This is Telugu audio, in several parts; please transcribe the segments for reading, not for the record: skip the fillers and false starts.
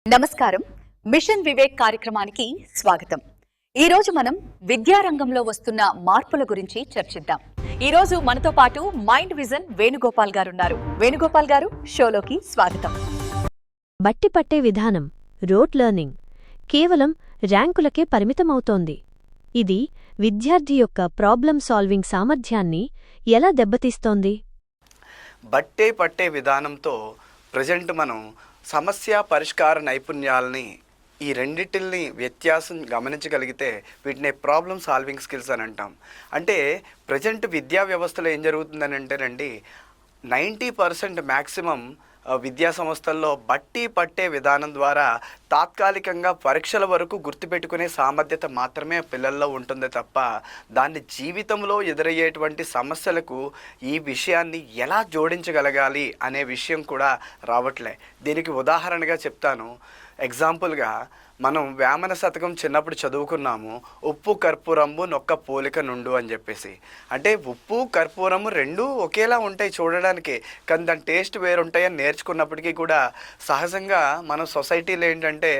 నమస్కారం. మిషన్ వివేక్ కార్యక్రమానికి స్వాగతం. ఈ రోజు మనం విద్యారంగంలో వస్తున్న మార్పుల గురించి చర్చిద్దాం. ఈ రోజు మనతో పాటు మైండ్ విజన్ వేణుగోపాల్ గారు ఉన్నారు. వేణుగోపాల్ గారు, షోలోకి స్వాగతం. బట్టి పట్టే విధానం, రోట్ లెర్నింగ్ కేవలం ర్యాంకులకే పరిమితమవుతోంది. ఇది విద్యార్థి యొక్క ప్రాబ్లమ్ సాల్వింగ్ సామర్థ్యాన్ని ఎలా దెబ్బతీస్తోంది? బట్టే పట్టే విధానంతో ప్రజెంట్ మనం సమస్య పరిష్కార నైపుణ్యాలని ఈ రెండిటిల్ని వ్యత్యాసం గమనించగలిగితే వీటిని ప్రాబ్లమ్ సాల్వింగ్ స్కిల్స్ అని అంటాం. అంటే ప్రజెంట్ విద్యా వ్యవస్థలో ఏం జరుగుతుందని అంటేనండి, 90% మ్యాక్సిమం విద్యా సంస్థల్లో బట్టి పట్టే విధానం ద్వారా తాత్కాలికంగా పరీక్షల వరకు గుర్తుపెట్టుకునే సామర్థ్యత మాత్రమే పిల్లల్లో ఉంటుంది తప్ప దాన్ని జీవితంలో ఎదురయ్యేటువంటి సమస్యలకు ఈ విషయాన్ని ఎలా జోడించగలగాలి అనే విషయం కూడా రావట్లే. దీనికి ఉదాహరణగా చెప్తాను. ఎగ్జాంపుల్గా మనం వేమన శతకం చిన్నప్పుడు చదువుకున్నాము, ఉప్పు కర్పూరము నొక్క పోలిక నుండు అని చెప్పేసి. అంటే ఉప్పు కర్పూరము రెండూ ఒకేలా ఉంటాయి చూడడానికి, కానీ దాని టేస్ట్ వేరుంటాయని నేర్చుకున్నప్పటికీ కూడా సహజంగా మనం సొసైటీలో ఏంటంటే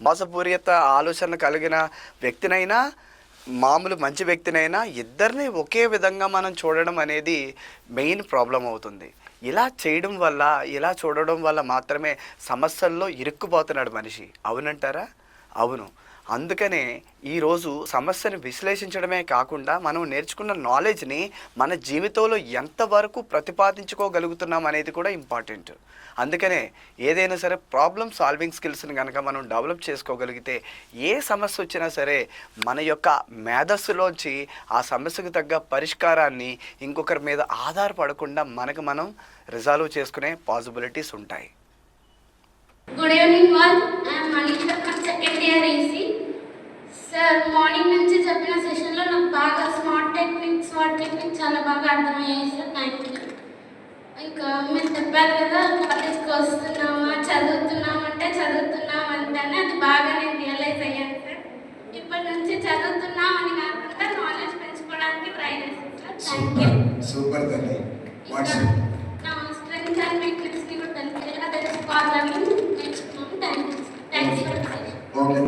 మోసపూరిత ఆలోచన కలిగిన వ్యక్తినైనా మామూలు మంచి వ్యక్తినైనా ఇద్దరిని ఒకే విధంగా మనం చూడడం అనేది మెయిన్ ప్రాబ్లం అవుతుంది. ఇలా చేయడం వల్ల, ఇలా చూడడం వల్ల మాత్రమే సమస్యల్లో ఇరుక్కుపోతున్నాడు మనిషి. అవునంటారా? అవును. అందుకనే ఈరోజు సమస్యను విశ్లేషించడమే కాకుండా మనం నేర్చుకున్న నాలెడ్జ్ని మన జీవితంలో ఎంతవరకు ప్రతిపాదించుకోగలుగుతున్నాం అనేది కూడా ఇంపార్టెంట్. అందుకనే ఏదైనా సరే ప్రాబ్లమ్ సాల్వింగ్ స్కిల్స్ని కనుక మనం డెవలప్ చేసుకోగలిగితే ఏ సమస్య వచ్చినా సరే మన యొక్క మేధస్సులోంచి ఆ సమస్యకు తగ్గ పరిష్కారాన్ని ఇంకొకరి మీద ఆధారపడకుండా మనకు మనం రిజాల్వ్ చేసుకునే పాసిబిలిటీస్ ఉంటాయి. Good evening all. I am Malika from second year AC. Sir morning నుంచి చెప్పిన సెషన్లో నాకు బాగా స్మార్ట్ టెక్నిక్ చాలా బాగా అర్థమయ్యాయి సార్. Thank you. ఇంకా మీరు చెప్పారు కదా, కాలేజ్కి వస్తున్నామా చదువుతున్నాం అంటేనే అది బాగా నేను రియలైజ్ అయ్యాను సార్. ఇప్పటి నుంచి చదువుతున్నామని కాకుండా నాలెడ్జ్ పెంచుకోవడానికి ట్రై చేస్తాను సార్. Thank you. సూపర్ తల్లి. నా స్ట్రెంగ్స్ అండ్ వీక్నెస్ని కూడా ఎలా తెలుసుకోవాలని